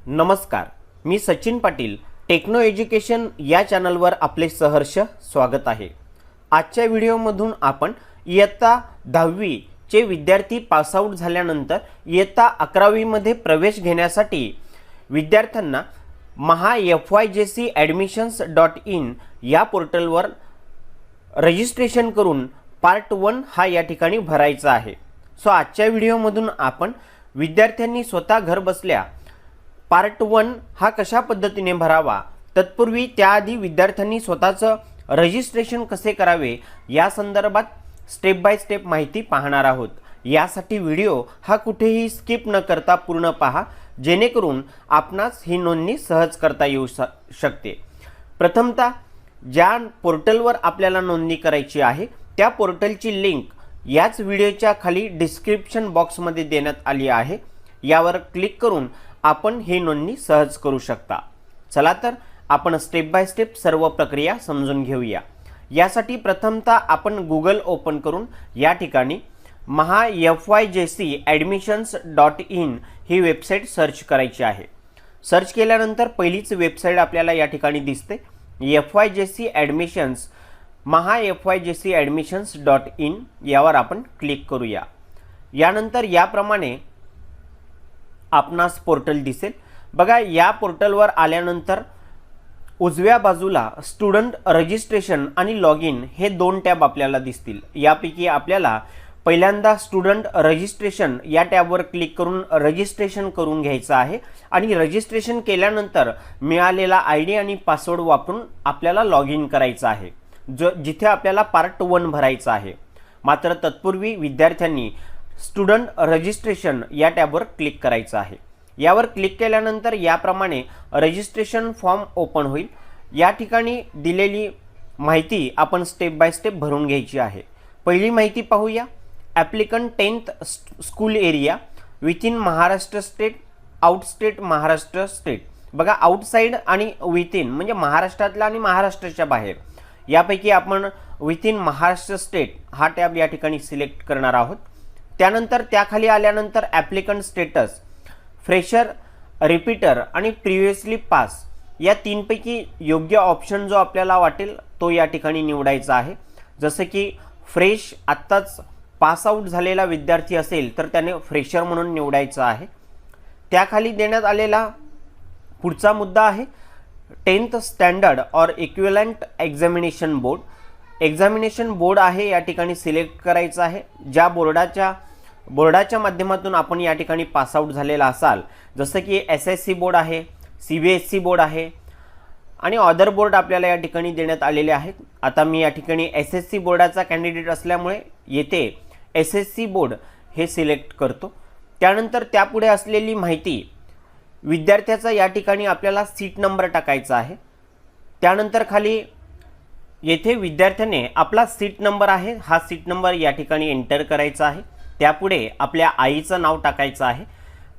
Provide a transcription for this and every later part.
नमस्कार, मी Sachin Patil techno education या चॅनलवर आपले सहर्ष स्वागत आहे। आजच्या व्हिडिओमधून आपण इयत्ता 10वी चे विद्यार्थी पासआउट झाल्यानंतर इयत्ता 11वी मध्ये प्रवेश घेण्यासाठी विद्यार्थ्यांना MahaFYJCAdmissions.in या पोर्टलवर रजिस्ट्रेशन करून पार्ट 1 हा या ठिकाणी भरायचा आहे। सो आजच्या व्हिडिओमधून आपण विद्यार्थ्यांनी स्वतः घर बसल्या पार्ट 1 हा कशा पद्धतीने भरावा, तत्पूर्वी त्याआधी विद्यार्थ्यांनी स्वतःचं रजिस्ट्रेशन कसे करावे या संदर्भात स्टेप बाय स्टेप माहिती पाहणार आहोत। यासाठी व्हिडिओ हा कुठेही स्किप न करता पूर्ण पहा, जेणेकरून आपणास ही नोंदणी सहज करता येऊ शकते। प्रथमतः ज्या पोर्टलवर आपल्याला नोंदणी करायची आहे त्या पोर्टलची लिंक याच व्हिडिओच्या खाली डिस्क्रिप्शन बॉक्समध्ये देण्यात आली आहे। यावर क्लिक करून आपण ही नोंदणी सहज करू शकता। चला तर आपण स्टेप बाय स्टेप सर्व प्रक्रिया समजून घेऊया। यासाठी प्रथमतः आपण गूगल ओपन करून या ठिकाणी MahaFYJCAdmissions.in ही वेबसाईट सर्च करायची आहे। सर्च केल्यानंतर पहिलीच वेबसाईट आपल्याला या ठिकाणी दिसते, FYJC Admissions MahaFYJCAdmissions.in यावर आपण क्लिक करूया। यानंतर याप्रमाणे आपणास पोर्टल दिसेल। बघा, या पोर्टलवर आल्यानंतर उजव्या बाजूला स्टुडंट रजिस्ट्रेशन आणि लॉग इन हे दोन टॅब आपल्याला दिसतील। यापैकी आपल्याला पहिल्यांदा स्टुडंट रजिस्ट्रेशन या टॅबवर क्लिक करून रजिस्ट्रेशन करून घ्यायचं आहे आणि रजिस्ट्रेशन केल्यानंतर मिळालेला ID आणि पासवर्ड वापरून आपल्याला लॉग इन करायचं आहे, जिथे आपल्याला पार्ट 1 भरायचा आहे। मात्र तत्पूर्वी विद्यार्थ्यांनी स्टुडंट रजिस्ट्रेशन या टॅबवर क्लिक करायचं आहे। यावर क्लिक केल्यानंतर याप्रमाणे रजिस्ट्रेशन फॉर्म ओपन होईल। या ठिकाणी दिलेली माहिती आपण स्टेप बाय स्टेप भरून घ्यायची आहे। पहिली माहिती पाहूया, applicant 10th school area within Maharashtra state, outstate Maharashtra state. बघा, आउटसाइड आणि विथिन म्हणजे महाराष्ट्रातला आणि महाराष्ट्राच्या बाहेर, यापैकी आपण विथिन महाराष्ट्र स्टेट हा टॅब या ठिकाणी सिलेक्ट करणार आहोत। त्यानंतर त्याखाली आल्यानंतर ॲप्लिकंट स्टेटस, फ्रेशर, रिपीटर आणि प्रिव्हियसली पास या तीनपैकी योग्य ऑप्शन जो आपल्याला वाटेल तो या ठिकाणी निवडायचा आहे। जसे की फ्रेश, आत्ताच पास आउट झालेला विद्यार्थी असेल तर त्याने फ्रेशर म्हणून निवडायचं आहे। त्याखाली देण्यात आलेला पुढचा मुद्दा आहे 10th स्टँडर्ड और equivalent examination board. Examination board आहे या ठिकाणी सिलेक्ट करायचं आहे। ज्या बोर्डाच्या माध्यमातून आपण या ठिकाणी पास आउट झालेला असाल, जसं की SSC बोर्ड आहे, CBSE बोर्ड आहे आणि अदर बोर्ड आपल्याला या ठिकाणी देण्यात आलेले आहेत। आता मी या ठिकाणी SSC बोर्डाचा कॅन्डिडेट असल्यामुळे येथे SSC बोर्ड हे सिलेक्ट करतो। त्यानंतर त्यापुढे असलेली माहिती, विद्यार्थ्याचा या ठिकाणी आपल्याला सीट नंबर टाकायचा आहे। त्यानंतर खाली येथे विद्यार्थ्याने आपला सीट नंबर आहे हा सीट नंबर या ठिकाणी एंटर करायचा आहे। त्यापुढे आपल्या आईचं नाव टाकायचं आहे।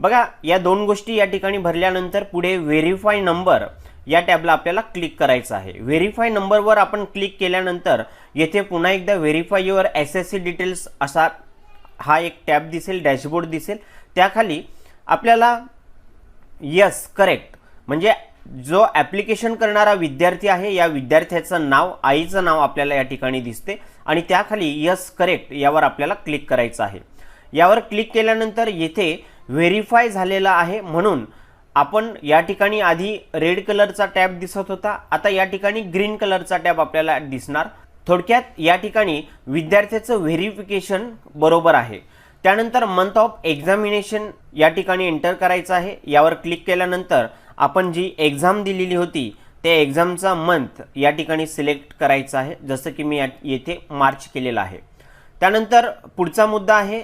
बघा, या दोन गोष्टी या ठिकाणी भरल्यानंतर पुढे व्हेरीफाय नंबर या टॅबला आपल्याला क्लिक करायचं आहे। व्हेरीफाय नंबरवर आपण क्लिक केल्यानंतर येथे पुन्हा एकदा व्हेरीफाय युअर SSC डिटेल्स असा हा एक टॅब दिसेल, डॅशबोर्ड दिसेल। त्याखाली आपल्याला यस करेक्ट म्हणजे जो ॲप्लिकेशन करणारा विद्यार्थी आहे या विद्यार्थ्याचं नाव, आईचं नाव आपल्याला या ठिकाणी दिसते आणि त्याखाली यस करेक्ट यावर आपल्याला क्लिक करायचं आहे। यावर क्लिक केल्यानंतर येथे व्हेरीफाय झालेला आहे म्हणून आपण या ठिकाणी आधी रेड कलरचा टॅब दिसत होता, आता या ठिकाणी ग्रीन कलरचा टॅब आपल्याला दिसणार। थोडक्यात या ठिकाणी विद्यार्थ्याचं व्हेरिफिकेशन बरोबर आहे। त्यानंतर मंथ ऑफ एक्झामिनेशन या ठिकाणी एंटर करायचं आहे। यावर क्लिक केल्यानंतर आपण जी एक्झाम दिलेली होती त्या एक्झामचा मंथ या ठिकाणी सिलेक्ट करायचा आहे, जसं की मी येथे मार्च केलेला आहे। त्यानंतर पुढचा मुद्दा आहे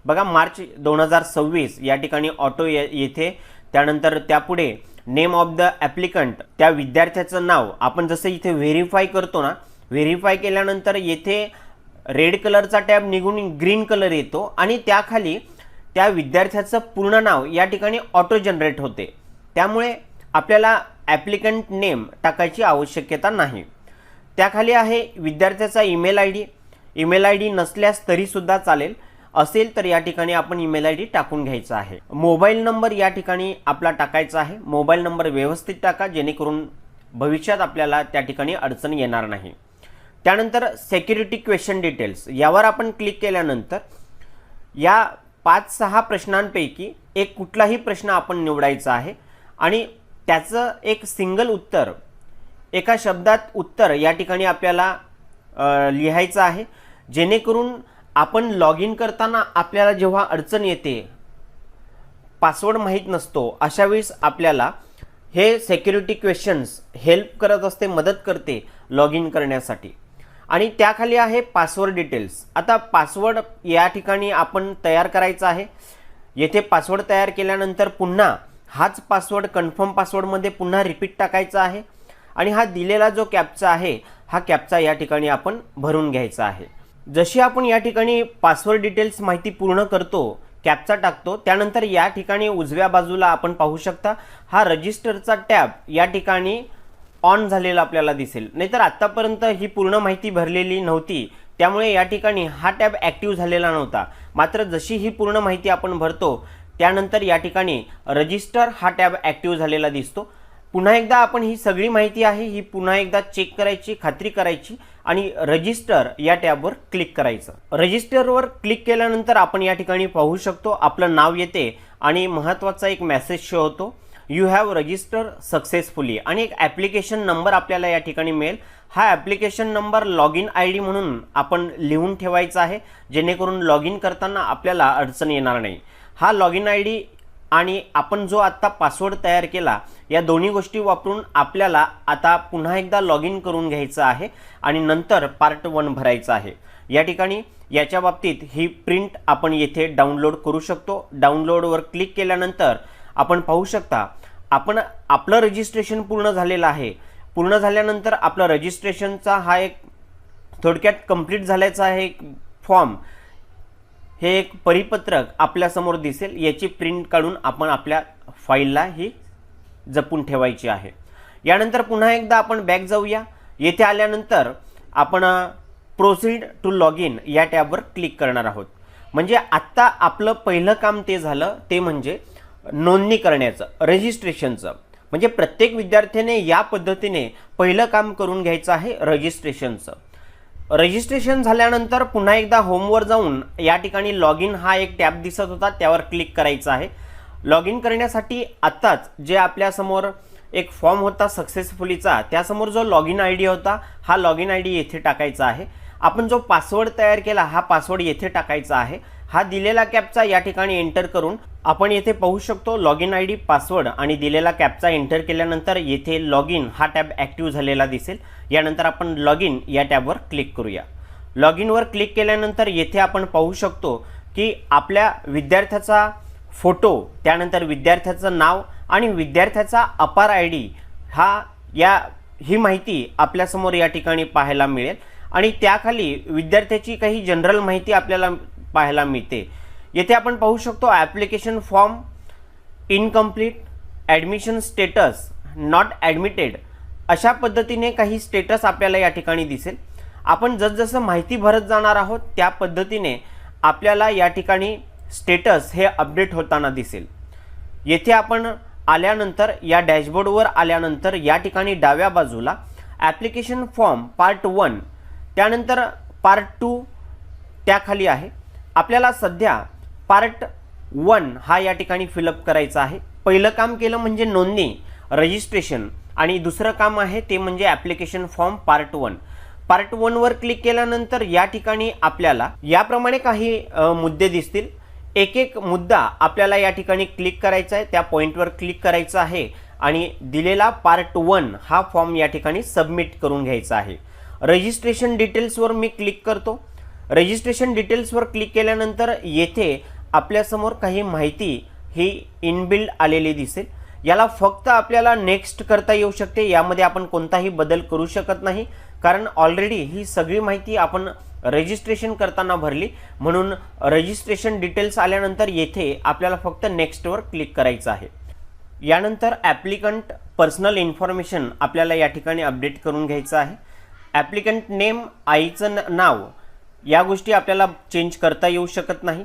बघा, मार्च 2026 या ठिकाणी ऑटो येथे। त्यानंतर त्यापुढे नेम ऑफ द ॲप्लिकंट, त्या विद्यार्थ्याचं नाव आपण जसं इथे व्हेरीफाय करतो ना, व्हेरीफाय केल्यानंतर येथे रेड कलरचा टॅब निघून ग्रीन कलर येतो आणि त्याखाली त्या विद्यार्थ्याचं पूर्ण नाव या ठिकाणी ऑटो जनरेट होते। त्यामुळे आपल्याला ॲप्लिकंट नेम टाकायची आवश्यकता नाही। त्याखाली आहे विद्यार्थ्याचा ईमेल ID नसल्यास तरीसुद्धा चालेल। असेल तर या ठिकाणी आपण ईमेल आय डी टाकून घ्यायचा आहे। मोबाईल नंबर या ठिकाणी आपला टाकायचा आहे। मोबाईल नंबर व्यवस्थित टाका, जेणेकरून भविष्यात आपल्याला त्या ठिकाणी अडचण येणार नाही। त्यानंतर सिक्युरिटी क्वेश्चन डिटेल्स यावर आपण क्लिक केल्यानंतर या 5-6 प्रश्नांपैकी एक कुठलाही प्रश्न आपण निवडायचा आहे आणि त्याचं एक सिंगल उत्तर, एका शब्दात उत्तर या ठिकाणी आपल्याला लिहायचं आहे, जेणेकरून आपण लॉग इन करताना आपल्याला जेव्हा अडचण येते, पासवर्ड माहीत नसतो, अशा वेळेस आपल्याला हे सिक्युरिटी क्वेश्चन्स हेल्प करत असते, मदत करते लॉग इन करण्यासाठी। आणि त्याखाली आहे पासवर्ड डिटेल्स। आता पासवर्ड या ठिकाणी आपण तयार करायचा आहे। येथे पासवर्ड तयार केल्यानंतर पुन्हा हाच पासवर्ड कन्फर्म पासवर्डमध्ये पुन्हा रिपीट टाकायचा आहे आणि हा दिलेला जो कॅप्चा आहे, हा कॅप्चा या ठिकाणी आपण भरून घ्यायचा आहे। जशी आपण या ठिकाणी पासवर्ड डिटेल्स माहिती पूर्ण करतो, कॅप्चा टाकतो, त्यानंतर या ठिकाणी उजव्या बाजूला आपण पाहू शकता हा रजिस्टरचा टॅब या ठिकाणी ऑन झालेला आपल्याला दिसेल। नाहीतर आतापर्यंत ही पूर्ण माहिती भरलेली नव्हती, त्यामुळे या ठिकाणी हा टॅब ॲक्टिव्ह झालेला नव्हता। मात्र जशी ही पूर्ण माहिती आपण भरतो त्यानंतर या ठिकाणी रजिस्टर हा टॅब ॲक्टिव्ह झालेला दिसतो। पुन्हा एकदा आपण ही सगळी माहिती आहे ही पुन्हा एकदा चेक करायची, खात्री करायची आणि रजिस्टर या टॅबवर क्लिक करायचं। रजिस्टरवर क्लिक केल्यानंतर आपण या ठिकाणी पाहू शकतो आपलं नाव येते आणि महत्त्वाचा एक मेसेज शो होतो, यू हॅव रजिस्टर सक्सेसफुली, आणि एक ॲप्लिकेशन नंबर आपल्याला या ठिकाणी मिळेल। हा application number log in I D म्हणून आपण लिहून ठेवायचा आहे, जेणेकरून लॉग इन करताना आपल्याला अडचण येणार नाही। हा लॉग इन आय डी आणि आपण जो आत्ता पासवर्ड तयार केला, या दोन्ही गोष्टी वापरून आपल्याला आता पुन्हा एकदा लॉग इन करून घ्यायचं आहे आणि नंतर पार्ट 1 भरायचा आहे। या ठिकाणी याच्या बाबतीत ही प्रिंट आपण येथे डाउनलोड करू शकतो। डाउनलोडवर क्लिक केल्यानंतर आपण पाहू शकता आपण आपलं रजिस्ट्रेशन पूर्ण झालेलं आहे। पूर्ण झाल्यानंतर आपलं रजिस्ट्रेशनचा हा एक थोडक्यात कंप्लीट झाल्याचा आहे एक फॉर्म, हे एक परिपत्रक आपल्यासमोर दिसेल। याची प्रिंट काढून आपण आपल्या फाईलला ही जपून ठेवायची आहे। यानंतर पुन्हा एकदा आपण बॅक जाऊया। येथे आल्यानंतर आपण प्रोसीड टू लॉग इन या टॅबवर क्लिक करणार आहोत। म्हणजे आत्ता आपलं पहिलं काम ते झालं, ते म्हणजे नोंदणी करण्याचं, रजिस्ट्रेशनचं। म्हणजे प्रत्येक विद्यार्थ्याने या पद्धतीने पहिलं काम करून घ्यायचं आहे रजिस्ट्रेशनचं। रजिस्ट्रेशन झाल्यानंतर पुन्हा एकदा होमवर जाऊन या ठिकाणी लॉग इन हा एक टॅब दिसत होता, त्यावर क्लिक करायचं आहे। लॉग इन करण्यासाठी आत्ताच जे आपल्यासमोर एक फॉर्म होता सक्सेसफुलीचा, त्यासमोर जो लॉग इन आय डी होता, हा लॉग इन आय डी येथे टाकायचा आहे। आपण जो पासवर्ड तयार केला, हा पासवर्ड येथे टाकायचा आहे। हा दिलेला कॅप्चा या ठिकाणी एंटर करून आपण येथे पाहू शकतो log in I D, password आणि दिलेला कॅप्चा एंटर केल्यानंतर येथे लॉग इन हा टॅब ॲक्टिव्ह झालेला दिसेल। यानंतर आपण लॉग इन या टॅबवर क्लिक करूया। लॉग इनवर क्लिक केल्यानंतर येथे आपण पाहू शकतो की आपल्या विद्यार्थ्याचा फोटो, त्यानंतर विद्यार्थ्याचं नाव आणि विद्यार्थ्याचा अपार आय डी ही माहिती आपल्यासमोर या ठिकाणी पाहायला मिळेल आणि त्याखाली विद्यार्थ्याची काही जनरल माहिती आपल्याला पाहायला मिळते। येथे आपण पाहू शकतो application form incomplete, admission status not admitted, अशा पद्धतीने काही स्टेटस आपल्याला या ठिकाणी दिसेल। आपण जसजसं माहिती भरत जाणार आहोत त्या पद्धतीने आपल्याला या ठिकाणी स्टेटस हे अपडेट होताना दिसेल। येथे आपण आल्यानंतर या डॅशबोर्डवर आल्यानंतर या ठिकाणी डाव्या बाजूला ॲप्लिकेशन फॉर्म पार्ट 1, त्यानंतर पार्ट 2 त्याखाली आहे। आपल्याला सध्या पार्ट 1 हा या ठिकाणी फिलअप करायचा आहे। पहिलं काम केलं म्हणजे नोंदणी, रजिस्ट्रेशन, आणि दुसरं काम आहे ते म्हणजे ॲप्लिकेशन फॉर्म पार्ट 1। पार्ट 1 वर क्लिक केल्यानंतर या ठिकाणी आपल्याला याप्रमाणे काही मुद्दे दिसतील। एक एक मुद्दा आपल्याला या ठिकाणी क्लिक करायचा आहे, त्या पॉईंटवर क्लिक करायचं आहे आणि दिलेला पार्ट 1 हा फॉर्म या ठिकाणी सबमिट करून घ्यायचा आहे। रजिस्ट्रेशन डिटेल्सवर मी क्लिक करतो। रजिस्ट्रेशन डिटेल्सवर क्लिक केल्यानंतर येथे आपल्यासमोर काही माहिती ही इनबिल्ड आलेली दिसेल। याला फक्त आपल्याला नेक्स्ट करता येऊ शकते, यामध्ये आपण कोणताही बदल करू शकत नाही, कारण ऑलरेडी ही सगळी माहिती आपण रजिस्ट्रेशन करताना भरली। म्हणून रजिस्ट्रेशन डिटेल्स आल्यानंतर येथे आपल्याला फक्त नेक्स्टवर क्लिक करायचं आहे। यानंतर ॲप्लिकंट पर्सनल इन्फॉर्मेशन आपल्याला या ठिकाणी अपडेट करून घ्यायचं आहे। ॲप्लिकंट नेम, आईचं नाव, या गोष्टी आपल्याला चेंज करता येऊ शकत नाही.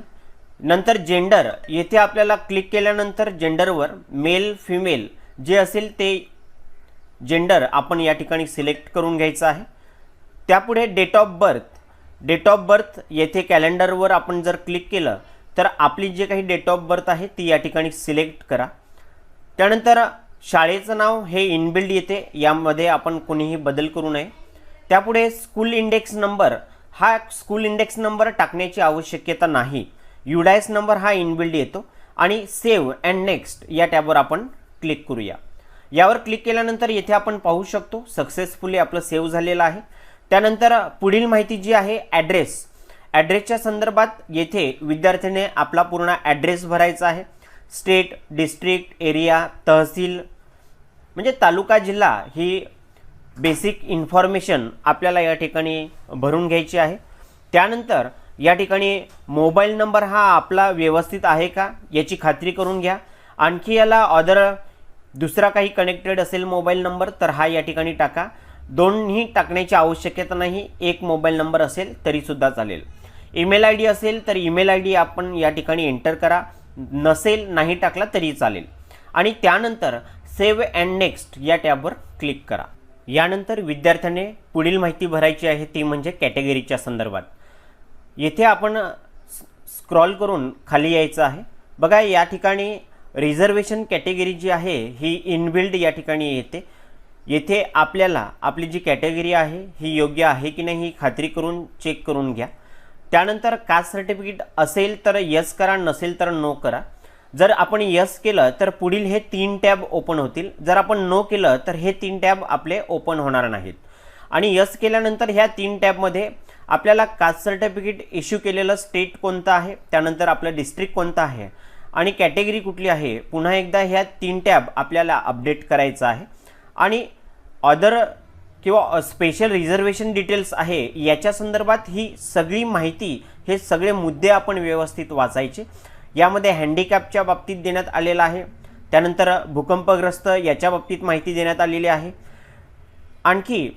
नंतर जेंडर, येथे आपल्याला क्लिक केल्यानंतर जेंडरवर मेल फिमेल जे असेल ते जेंडर आपण या ठिकाणी सिलेक्ट करून घ्यायचं आहे. त्यापुढे डेट ऑफ बर्थ येथे कॅलेंडरवर आपण जर क्लिक केलं तर आपली जे काही डेट ऑफ बर्थ आहे ती या ठिकाणी सिलेक्ट करा. त्यानंतर शाळेचं नाव हे इनबिल्ड येते, यामध्ये आपण कोणीही बदल करू नये. त्यापुढे स्कूल इंडेक्स नंबर, हा स्कूल इंडेक्स नंबर टाकण्याची आवश्यकता नाही, युडायस नंबर हा इनबिल्ड येतो. आणि सेव्ह अँड नेक्स्ट या टॅबवर आपण क्लिक करूया. यावर क्लिक केल्यानंतर येथे आपण पाहू शकतो सक्सेसफुली आपलं सेव्ह झालेलं आहे. त्यानंतर पुढील माहिती जी आहे ॲड्रेसच्या संदर्भात येथे विद्यार्थ्याने आपला पूर्ण ॲड्रेस भरायचा आहे. स्टेट, डिस्ट्रिक्ट, एरिया, तहसील म्हणजे तालुका, जिल्हा ही बेसिक इन्फॉर्मेशन आपल्याला या ठिकाणी भरून घ्यायची आहे. त्यानंतर या ठिकाणी मोबाईल नंबर हा आपला व्यवस्थित आहे का याची खात्री करून घ्या. आणखी याला दुसरा काही कनेक्टेड असेल मोबाईल नंबर तर हा या ठिकाणी टाका. दोन्ही टाकण्याची आवश्यकता नाही, एक मोबाईल नंबर असेल तरीसुद्धा चालेल. ईमेल आय डी असेल तर ईमेल आय डी आपण या ठिकाणी एंटर करा, नसेल नाही टाकला तरी चालेल. आणि त्यानंतर सेव्ह अँड नेक्स्ट या टॅबवर क्लिक करा. यानंतर विद्यार्थ्याने पुढील माहिती भरायची आहे ती म्हणजे कॅटेगरीच्या संदर्भात. येथे आपण स्क्रॉल करून खाली यायचं आहे. बघा या ठिकाणी रिझर्वेशन कॅटेगरी जी आहे ही इनबिल्ड या ठिकाणी येते. येथे आपल्याला आपली जी कॅटेगरी आहे ही योग्य आहे की नाही ही खात्री करून चेक करून घ्या. त्यानंतर कास्ट सर्टिफिकेट असेल तर यस करा, नसेल तर नो करा. जर आपण यस केलं तर पुढील हे 3 टॅब ओपन होतील, जर आपण नो केलं तर हे 3 टॅब आपले ओपन होणार नाहीत. आणि यस केल्यानंतर ह्या 3 टॅबमध्ये आपल्याला कास्ट सर्टिफिकेट इश्यू केलेलं स्टेट कोणतं आहे, त्यानंतर आपलं डिस्ट्रिक्ट कोणतं आहे आणि कॅटेगरी कुठली आहे, पुन्हा एकदा ह्या 3 टॅब आपल्याला अपडेट करायचं आहे. आणि अदर किंवा स्पेशल रिझर्वेशन डिटेल्स आहे याच्या संदर्भात ही सगळी माहिती, हे सगळे मुद्दे आपण व्यवस्थित वाचायचे. यामध्ये हँडिकॅपच्या बाबतीत देण्यात आलेलं आहे, त्यानंतर भूकंपग्रस्त याच्या बाबतीत माहिती देण्यात आलेली आहे. आणखी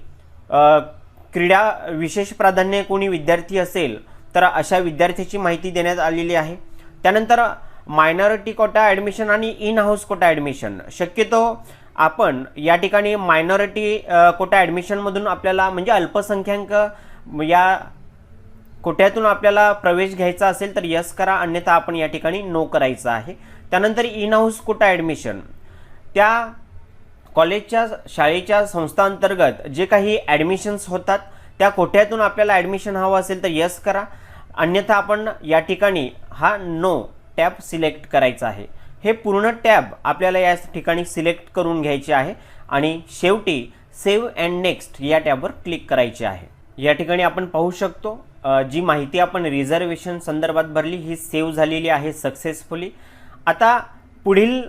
क्रीडा विशेष प्राधान्य कोणी विद्यार्थी असेल तर अशा विद्यार्थ्याची माहिती देण्यात आलेली आहे. त्यानंतर मायनॉरिटी कोटा ॲडमिशन आणि इन हाऊस कोटा ॲडमिशन, शक्यतो आपण या ठिकाणी मायनॉरिटी कोटा ॲडमिशनमधून आपल्याला म्हणजे अल्पसंख्याक या कोट्यातून आपल्याला प्रवेश घ्यायचा असेल तर यस करा, अन्यथा आपण या ठिकाणी नो करायचं आहे. त्यानंतर इन हाऊस कोटा ॲडमिशन, त्या कॉलेजच्या शाळेच्या संस्थांतर्गत जे काही ॲडमिशन्स होतात त्या कोट्यातून आपल्याला ॲडमिशन हवं असेल तर यस करा, अन्यथा आपण या ठिकाणी हा नो टॅब सिलेक्ट करायचा आहे. हे पूर्ण टॅब आपल्याला या ठिकाणी सिलेक्ट करून घ्यायचे आहे आणि शेवटी सेव्ह अँड नेक्स्ट या टॅबवर क्लिक करायचे आहे. या ठिकाणी आपण पाहू शकतो जी माहिती आपण रिझर्वेशन संदर्भात भरली ही सेव्ह झालेली आहे सक्सेसफुली. आता पुढील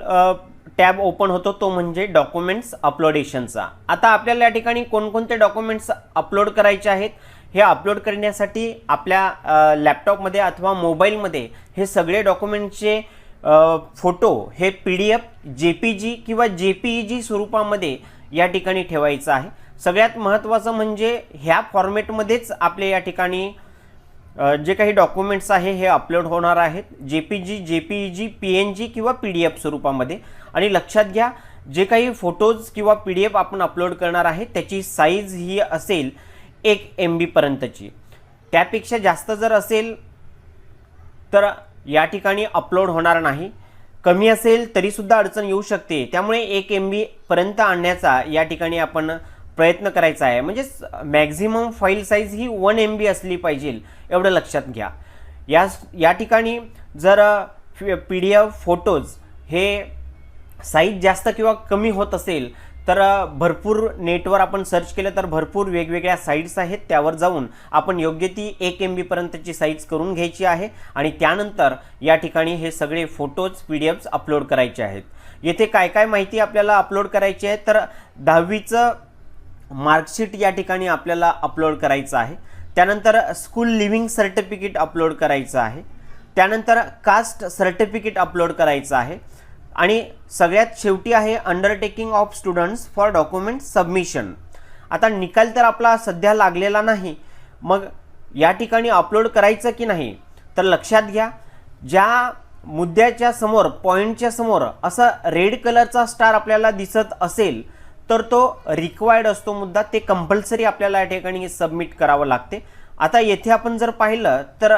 टॅब ओपन होतो तो म्हणजे डॉक्युमेंट्स अपलोडेशनचा. आता आपल्याला या ठिकाणी कोणकोणते डॉक्युमेंट्स अपलोड करायचे आहेत हे अपलोड करण्यासाठी आपल्या लॅपटॉपमध्ये अथवा मोबाईलमध्ये हे सगळे डॉक्युमेंटचे फोटो हे PDF, JPG किंवा JPEG स्वरूपामध्ये या ठिकाणी ठेवायचं आहे. सगळ्यात महत्त्वाचं म्हणजे ह्या फॉर्मॅटमध्येच आपले या ठिकाणी जे काही डॉक्युमेंट्स आहे हे अपलोड होणार आहेत, JPEG, PNG किंवा PDF स्वरूपामध्ये. आणि लक्षात घ्या जे काही फोटोज किंवा PDF आपण अपलोड करणार आहे त्याची साईज ही असेल 1 MB पर्यंतची. त्यापेक्षा जास्त जर असेल तर या ठिकाणी अपलोड होणार नाही. कमी असेल तरीसुद्धा अडचण येऊ शकते, त्यामुळे 1 MB पर्यंत आणण्याचा या ठिकाणी आपण प्रयत्न करायचा आहे. म्हणजे मॅक्झिमम फाईल साईज ही 1 MB असली पाहिजे एवढं लक्षात घ्या. या ठिकाणी जर PDF फोटोज हे साईज जास्त किंवा कमी होत असेल तर भरपूर नेटवर आपण सर्च केलं तर भरपूर वेगवेगळ्या साईट्स आहेत, त्यावर जाऊन आपण योग्य ती 1 MB पर्यंतची साईज करून घ्यायची आहे आणि त्यानंतर या ठिकाणी हे सगळे फोटोज PDFs अपलोड करायचे आहेत. येथे काय काय माहिती आपल्याला अपलोड करायची आहे तर 10वीचं मार्कशीट या ठिकाणी आपल्याला अपलोड करायचं आहे. त्यानंतर स्कूल लिव्हिंग सर्टिफिकेट अपलोड करायचं आहे. त्यानंतर कास्ट सर्टिफिकेट अपलोड करायचं आहे. आणि सगळ्यात शेवटी आहे undertaking of students for document submission. आता निकाल तर आपला सध्या लागलेला नाही, मग या ठिकाणी अपलोड करायचं की नाही, तर लक्षात घ्या, ज्या मुद्द्याच्या समोर पॉईंटच्या समोर असा रेड कलरचा स्टार आपल्याला दिसत असेल तर तो रिक्वायर्ड असतो मुद्दा, ते कंपल्सरी आपल्याला या ठिकाणी सबमिट करावं लागते. आता येथे आपण जर पाहिलं तर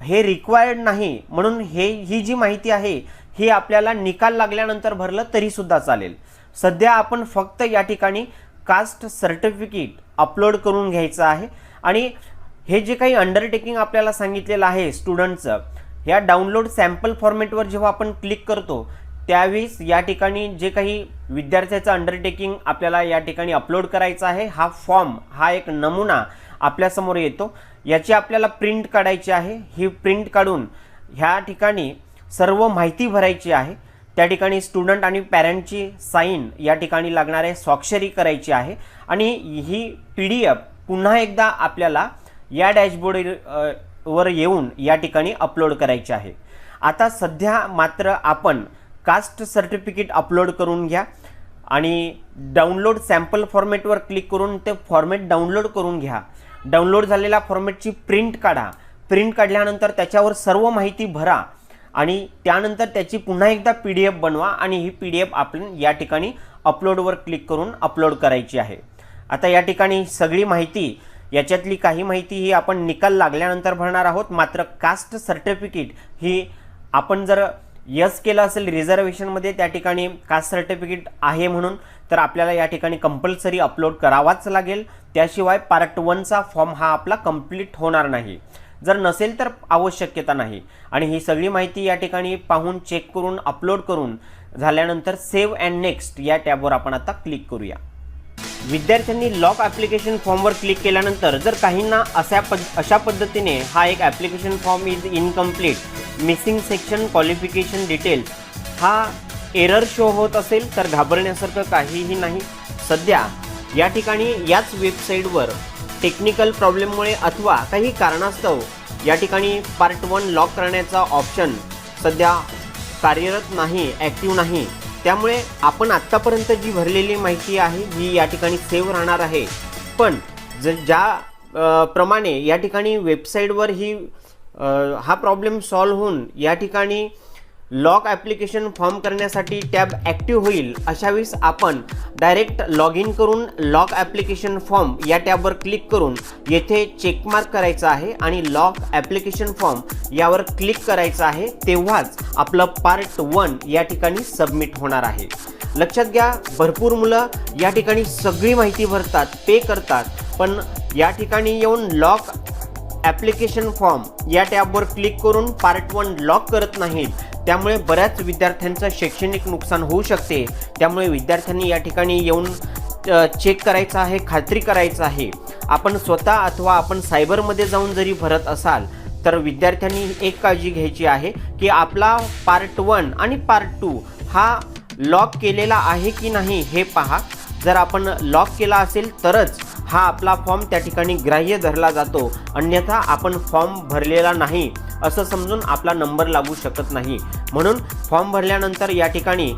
हे रिक्वायर्ड नाही, म्हणून ही जी माहिती आहे ही आपल्याला निकाल लागल्यानंतर भरलं तरी सुद्धा चालेल. सध्या आपण फक्त या ठिकाणी कास्ट सर्टिफिकेट अपलोड करून घ्यायचं आहे. आणि हे जे काही अंडरटेकिंग आपल्याला सांगितलेलं आहे स्टुडंटचं, या डाउनलोड सॅम्पल फॉर्मॅटवर जेव्हा आपण क्लिक करतो त्यावेळेस या ठिकाणी जे काही विद्यार्थ्याचं अंडरटेकिंग आपल्याला या ठिकाणी अपलोड करायचं आहे, हा फॉर्म, हा एक नमुना आपल्यासमोर येतो. याची आपल्याला प्रिंट काढायची आहे. ही प्रिंट काढून ह्या ठिकाणी सर्व माहिती भरायची आहे. त्या ठिकाणी स्टुडंट आणि पॅरेंटची साईन या ठिकाणी लागणारे स्वाक्षरी करायची आहे. आणि ही PDF पुन्हा एकदा आपल्याला या डॅशबोर्ड वर येऊन या ठिकाणी अपलोड करायची आहे. आता सध्या मात्र आपण कास्ट सर्टिफिकेट अपलोड करून घ्या आणि डाउनलोड सॅम्पल फॉर्मॅटवर क्लिक करून ते फॉर्मॅट डाउनलोड करून घ्या. डाउनलोड झालेल्या फॉर्मॅटची प्रिंट काढा. प्रिंट काढल्यानंतर त्याच्यावर सर्व माहिती भरा आणि त्यानंतर त्याची पुन्हा एकदा PDF बनवा आणि ही PDF आपण या ठिकाणी अपलोडवर क्लिक करून अपलोड करायची आहे. आता या ठिकाणी सगळी माहिती, याच्यातली काही माहिती ही आपण निकाल लागल्यानंतर भरणार आहोत. मात्र कास्ट सर्टिफिकेट ही आपण जर यस केलं असेल रिझर्वेशनमध्ये, त्या ठिकाणी कास्ट सर्टिफिकेट आहे म्हणून, तर आपल्याला या ठिकाणी कंपल्सरी अपलोड करावाच लागेल. त्याशिवाय पार्ट 1चा फॉर्म हा आपला कंप्लीट होणार नाही. जर नसेल तर आवश्यकता नाही. आणि ही सगळी माहिती या ठिकाणी पाहून चेक करून अपलोड करून झाल्यानंतर सेव्ह अँड नेक्स्ट या टॅबवर आपण आता क्लिक करूया. विद्यार्थ्यांनी लॉक ॲप्लिकेशन फॉर्मवर क्लिक केल्यानंतर जर काहींना अशा पद्धतीने हा एक application form is incomplete, missing section, qualification details हा एरर शो होत असेल तर घाबरण्यासारखं काहीही नाही. सध्या या ठिकाणी याच वेबसाईटवर टेक्निकल प्रॉब्लेममुळे अथवा काही कारणास्तव या ठिकाणी पार्ट 1 लॉक करण्याचा ऑप्शन सध्या कार्यरत नाही, ॲक्टिव्ह नाही. त्यामुळे आपण आत्तापर्यंत जी भरलेली माहिती आहे ही या ठिकाणी सेव्ह राहणार आहे. पण ज्या प्रमाणे या ठिकाणी वेबसाईटवर हा प्रॉब्लेम सॉल्व्ह होऊन या ठिकाणी लॉक ॲप्लिकेशन फॉर्म करण्यासाठी टॅब ॲक्टिव्ह होईल, अशा वेळेस आपण डायरेक्ट लॉग इन करून लॉक ॲप्लिकेशन फॉर्म या टॅबवर क्लिक करून येथे चेकमार्क करायचा आहे आणि लॉक ॲप्लिकेशन फॉर्म यावर क्लिक करायचं आहे. तेव्हाच आपलं पार्ट 1 या ठिकाणी सबमिट होणार आहे. लक्षात घ्या, भरपूर मुलं या ठिकाणी सगळी माहिती भरतात, पे करतात, पण या ठिकाणी येऊन लॉक ॲप्लिकेशन फॉर्म या टॅबवर क्लिक करून पार्ट 1 लॉक करत नाहीत. त्यामुळे बऱ्याच विद्यार्थ्यांचं शैक्षणिक नुकसान होऊ शकते. त्यामुळे विद्यार्थ्यांनी या ठिकाणी येऊन चेक करायचं आहे, खात्री करायचं आहे. आपण स्वतः अथवा आपण सायबरमध्ये जाऊन जरी भरत असाल तर विद्यार्थ्यांनी एक काळजी घ्यायची आहे की आपला पार्ट 1 आणि पार्ट 2 हा लॉक केलेला आहे की नाही हे पहा. जर आपण लॉक केला असेल तरच हा आपला फॉर्म त्या ठिकाणी ग्राह्य धरला जातो, अन्यथा आपण फॉर्म भरलेला नाही असं समजून आपला नंबर लागू शकत नाही. म्हणून फॉर्म भरल्यानंतर या ठिकाणी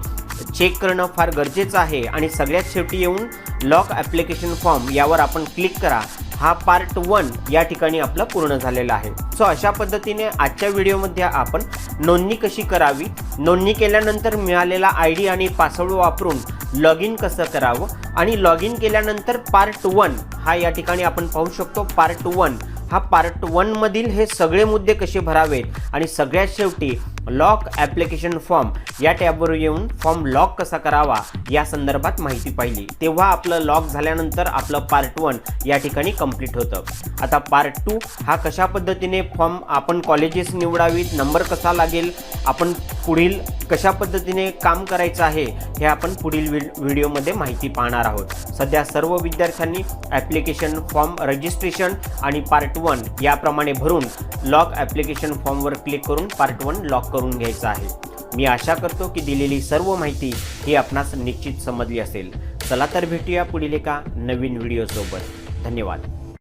चेक करणं फार गरजेचं आहे. आणि सगळ्यात शेवटी येऊन लॉक ॲप्लिकेशन फॉर्म यावर आपण क्लिक करा. हा पार्ट 1 या ठिकाणी आपला पूर्ण झालेला आहे. सो अशा पद्धतीने आजच्या व्हिडिओमध्ये आपण नोंदणी कशी करावी, नोंदणी केल्यानंतर मिळालेला ID आणि पासवर्ड वापरून लॉग इन कसं करावं आणि लॉग इन केल्यानंतर पार्ट 1 हा या ठिकाणी आपण पाहू शकतो. पार्ट 1 हा पार्ट 1 मधील हे सगळे मुद्दे कसे भरावेत आणि सगळ्यात शेवटी लॉक ॲप्लिकेशन फॉर्म या टॅबवर येऊन फॉर्म लॉक कसा करावा या संदर्भात माहिती पाहिली. तेव्हा आपलं लॉक झाल्यानंतर आपलं पार्ट 1 या ठिकाणी कंप्लीट होतं. आता पार्ट 2 हा कशा पद्धतीने फॉर्म आपण कॉलेजेस निवडावीत, नंबर कसा लागेल, आपण पुढील कशा पद्धतीने काम करायचं आहे हे आपण पुढील व्हिडिओमध्ये माहिती पाहणार आहोत. सध्या सर्व विद्यार्थ्यांनी ॲप्लिकेशन फॉर्म रजिस्ट्रेशन आणि पार्ट 1 याप्रमाणे भरून लॉक ॲप्लिकेशन फॉर्मवर क्लिक करून पार्ट 1 लॉक करून घ्यायचं आहे. मी आशा करतो की दिलेली सर्व माहिती ही आपणास निश्चित समजली असेल. चला तर भेटूया पुढील एका नवीन व्हिडिओसोबत. धन्यवाद.